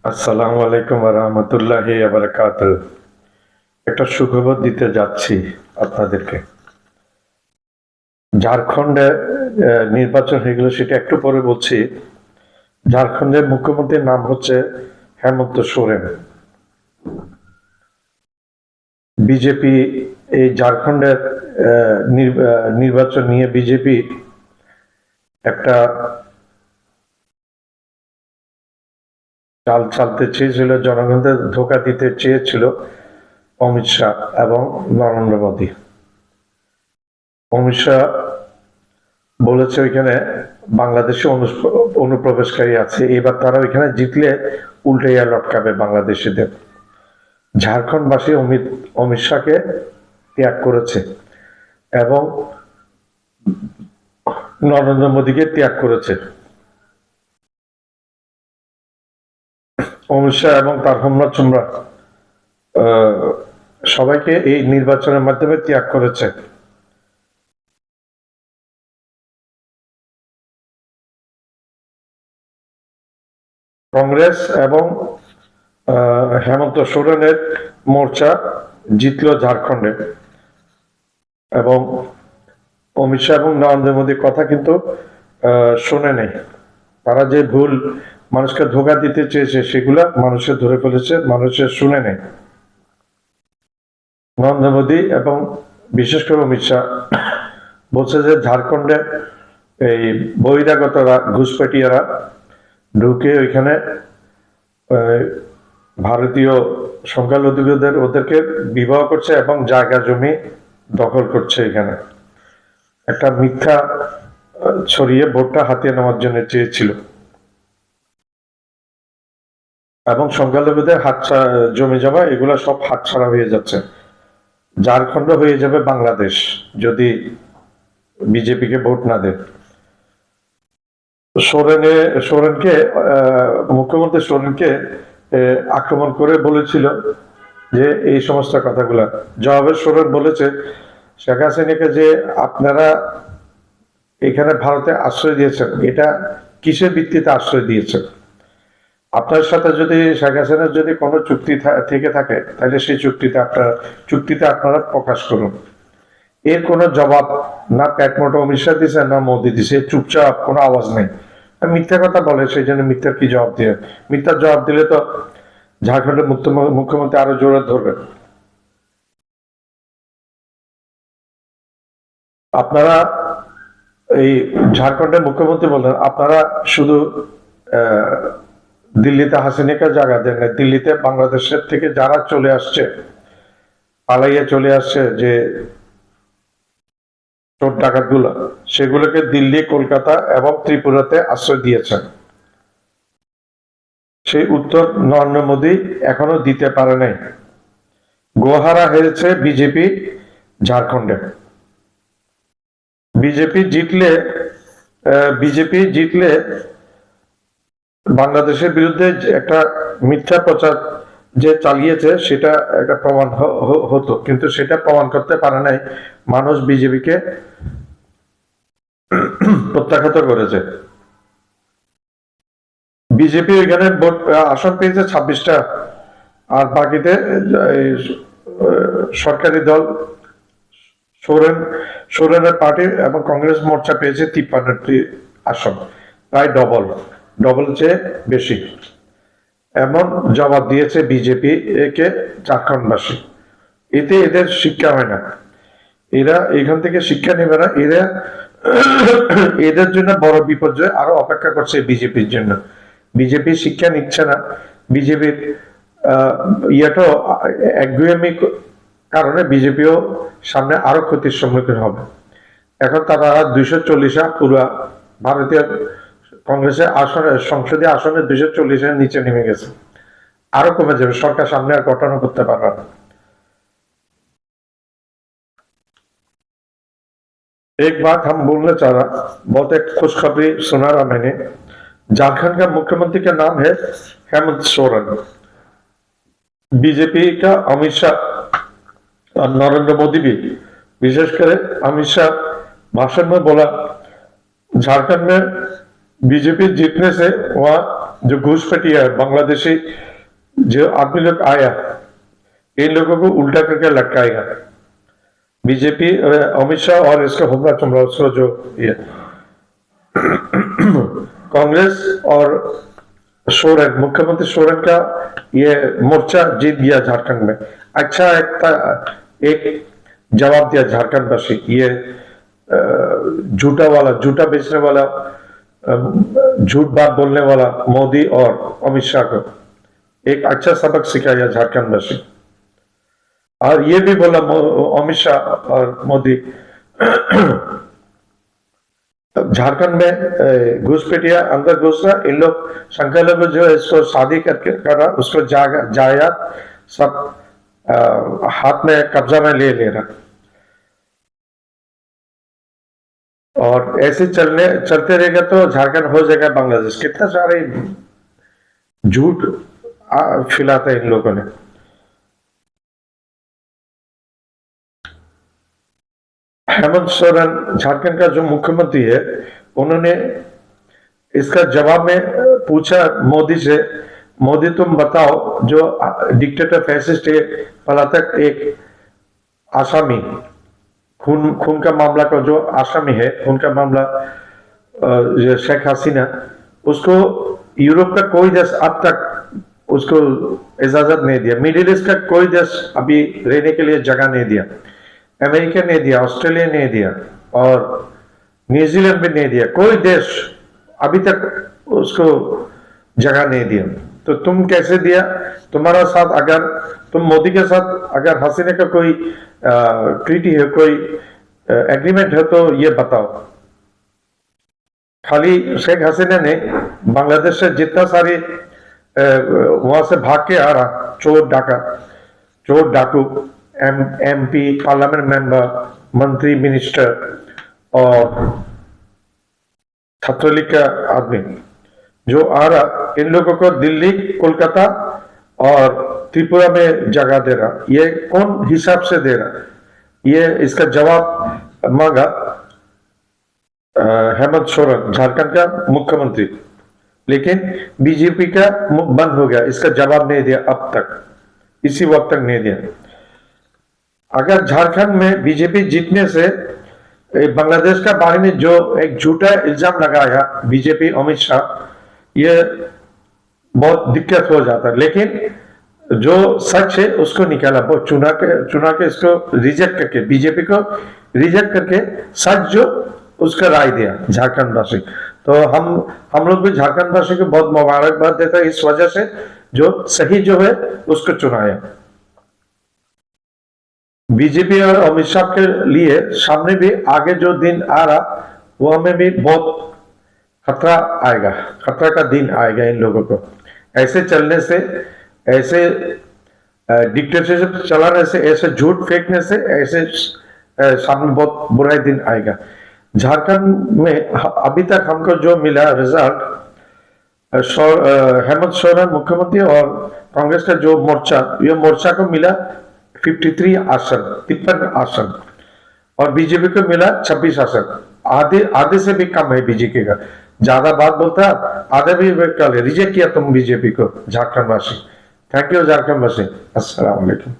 আসসালামু আলাইকুম ওয়া রাহমাতুল্লাহি ওয়া বারাকাতুহু। একটা সুখবর দিতে যাচ্ছি আপনাদেরকে। ঝাড়খণ্ডে নির্বাচন হয়ে গেল, সেটা একটু পরে বলছি। ঝাড়খণ্ডের মুখ্যমন্ত্রীর নাম হচ্ছে হেমন্ত সোরেন। বিজেপি এই ঝাড়খণ্ডের নির্বাচন নিয়ে বিজেপি একটা চাল চালতে চেয়েছিল, জনগণদের ধোঁকা দিতে চেয়েছিল অমিত শাহ এবং নরেন্দ্র মোদী। অমিত শাহ বলেছে ওইখানে বাংলাদেশে অনুপ্রবেশকারী আছে, এবার তারা ওইখানে জিতলে উল্টাইয়া লটকাবে বাংলাদেশিদের। ঝাড়খণ্ডবাসী অমিত শাহকে ত্যাগ করেছে এবং নরেন্দ্র মোদীকে ত্যাগ করেছে। অমিত শাহ এবং তার হোমরা চুমরা সবাইকে এই নির্বাচনের মাধ্যমে ত্যাগ করেছে। কংগ্রেস এবং হেমন্ত সোরেনের মোর্চা জিতল ঝাড়খণ্ডে, এবং অমিত শাহ এবং নরেন্দ্র মোদীর কথা কিন্তু শোনে নেই। তারা যে ভুল মানুষকে ধোঁকা দিতে চেয়েছে সেগুলা মানুষের ধরে ফেলেছে, মানুষের শুনে নেই। নরেন্দ্র মোদী এবং বিশেষ করে অমিত শাহ বলছে যে ঝাড়খণ্ডে এই বহিরাগতরা, ঘুষপেটিয়ারা ঢুকে ওইখানে ভারতীয় সংখ্যালঘুদের ওদেরকে বিবাহ করছে এবং জায়গা জমি দখল করছে। এখানে একটা মিথ্যা ছড়িয়ে ভোটটা হাতিয়ে নেওয়ার জন্য চেয়েছিল, এবং সংখ্যালঘুদের জমি জমা এগুলো সব হাতছাড়া হয়ে যাচ্ছে। ঝাড়খণ্ড হয়ে যাবে বাংলাদেশ যদি বিজেপিকে ভোট না দেয়। সোরেনকে মুখ্যমন্ত্রী সোরেনকে আক্রমণ করে বলেছিল যে এই সমস্ত কথাগুলা। জবাবে সোরেন বলেছে শেখ হাসিনাকে যে আপনারা এখানে ভারতে আশ্রয় দিয়েছেন, এটা কিসের ভিত্তিতে আশ্রয় দিয়েছেন? আপনার সাথে যদি শেখ হাসিনার যদি কোনো চুক্তি থেকে থাকে তাহলে সেই চুক্তিতে আপনারা প্রকাশ করুন। এর কোনো জবাব না পেটমোটো অমিত শাহ দিছে না মোদী দিছে, চুপচাপ, কোনো আওয়াজ নেই। মিথ্যা কথা বলে, সেই জন্য মিথ্যার কি জবাব দিয়ে? মিথ্যার জবাব দিলে তো ঝাড়খণ্ডের মুখ্যমন্ত্রী আরো জোরে ধরবেন। আপনারা এই ঝাড়খণ্ডের মুখ্যমন্ত্রী বললেন আপনারা শুধু দিল্লিতে হাসিনাকে জায়গা দেন না, দিল্লিতে বাংলাদেশের থেকে যারা চলে আসছে, পালাইয়া চলে আসছে যে চোর ডাকাত গুলো, সেগুলোকে দিল্লি, কলকাতা এবং ত্রিপুরাতে আশ্রয় দিয়েছেন। সেই উত্তর নরেন্দ্র মোদী এখনো দিতে পারে নাই। গোহারা হেরেছে বিজেপি ঝাড়খণ্ডে। বিজেপি জিতলে বাংলাদেশের বিরুদ্ধে একটা মিথ্যা প্রচার যে চালিয়েছে সেটা একটা প্রমাণ হতো, কিন্তু সেটা প্রমাণ করতে পারে নাই। মানুষ বিজেপিকে প্রত্যাখ্যাত করেছে। বিজেপি এখানে আসন পেয়েছে 26টা, আর বাকিতে সরকারি দল সোরেনের পার্টি এবং কংগ্রেস মোর্চা পেয়েছে 53টি আসন, প্রায় ডবল চেয়ে বেশি। এমন জবাব দিয়েছে বিজেপি কে ঝাড়খণ্ডবাসী। এতে এদের শিক্ষা হয় না, এরা এখান থেকে শিক্ষা নেবে না। এদের জন্য বড় বিপর্যয় আরো অপেক্ষা করছে বিজেপির জন্য। বিজেপি শিক্ষা নিচ্ছে না, বিজেপির ইয়েটাও একগুয়েমি কারণে বিজেপিও সামনে আরো ক্ষতির সম্মুখীন হবে। এখন তারা 240 পুরো ভারতীয় কংগ্রেসের আসনে, সংসদীয় আসনে 240-এর নিচে নেমে গেছে, আরো কমে যাবে। সরকার সামনে আর গঠন করতে পারবে না। एक बात हम बोलना चाह रहा, बहुत एक खुशखबरी सुना रहा मैंने। झारखंड का मुख्यमंत्री का नाम है हेमंत सोरेन। बीजेपी का अमित शाह और नरेंद्र मोदी भी, विशेषकर अमित शाह भाषण में बोला झारखंड में बीजेपी जीतने से वहां जो घूसपैठिया है बांग्लादेशी जो आदमी लोग आया, इन लोगों को उल्टा करके लटकाएगा बीजेपी, अमित शाह और इसका हुमला चुमला उसको जो ये कांग्रेस और सोरेन, मुख्यमंत्री सोरेन का ये मोर्चा जीत गया झारखंड में। अच्छा एक जवाब दिया झारखंड वासी, ये झूठा बेचने वाला, झूठ बात बोलने वाला मोदी और अमित शाह को एक अच्छा सबक सिखाया झारखंड वासी। और ये भी बोला अमित शाह और मोदी झारखंड में घुसपैठिया अंदर घुस रहा, इन लोग संख्यालघु जो है इसको शादी करके कर रहा, उसको जायदाद सब हाथ में कब्जा में ले रहा। और ऐसे चलते रहेगा तो झारखंड हो जाएगा बांग्लादेश। कितना सारे झूठ फैलाते हैं इन लोगों ने। हेमंत सोरेन झारखंड का जो मुख्यमंत्री है, उन्होंने इसका जवाब में पूछा मोदी से, मोदी तुम बताओ जो डिक्टेटर फैसिस्ट है, पलातक एक आसामी, खून का मामला का जो आसामी है, खून का मामला शेख हसीना, उसको यूरोप का कोई देश अब तक उसको इजाजत नहीं दिया। मिडिल ईस्ट का कोई देश अभी रहने के लिए जगह नहीं दिया। अमेरिका नहीं दिया, ऑस्ट्रेलिया नहीं दिया और न्यूजीलैंड भी नहीं दिया। कोई देश अभी तक उसको जगह नहीं दिया। तो तुम कैसे दिया? तुम्हारा साथ अगर तुम मोदी के साथ अगर हसीना का कोई ट्रीटी है, कोई एग्रीमेंट है तो ये बताओ। खाली शेख हसीना ने बांग्लादेश से जितना सारे वहां से भाग के आ रहा चोर डाकू, एमपी, पार्लियामेंट मेंबर, मंत्री, मिनिस्टर और छात्रलीग का आदमी जो आ रहा, इन लोगों को दिल्ली, कोलकाता और त्रिपुरा में जगह दे रहा। ये कौन हिसाब से दे रहा? ये इसका जवाब मांगा हेमंत सोरेन, झारखंड का मुख्यमंत्री, लेकिन बीजेपी का मुख बंद हो गया, इसका जवाब नहीं दिया अब तक, इसी वक्त तक नहीं दिया। अगर झारखंड में बीजेपी जीतने से बांग्लादेश का बारे में जो एक झूठा इल्जाम लगाया बीजेपी अमित शाह, ये बहुत दिक्कत हो जाता है। लेकिन जो सच है उसको निकाला, बहुत चुना के इसको रिजेक्ट करके, बीजेपी को रिजेक्ट करके सच जो उसका राय दिया झारखंड वासी। तो हम लोग भी झारखंड वासी को बहुत मुबारकबाद देता है इस वजह से जो सही जो है उसको चुनाया। बीजेपी और अमित शाह के लिए सामने भी आगे जो दिन आ रहा, वो हमें भी बहुत खतरा का दिन आएगा इन लोगों को। ऐसे चलने से, ऐसे डिक्टेटरशिप चलाने से, ऐसे झूठ फेंकने से, ऐसे सामने बहुत बुरा दिन आएगा। झारखंड में अभी तक हमको जो मिला रिजल्ट, हेमंत सोरेन मुख्यमंत्री और कांग्रेस का जो मोर्चा, ये मोर्चा को मिला 53 आसन और बीजेपी को मिला 26 आसन। आधे से भी कम है बीजेपी का। ज्यादा बात बोलता, आधे भी रिजेक्ट किया तुम बीजेपी को झारखंड वासी। थैंक यू झारखंड वासी। अस्सलाम वालेकुम।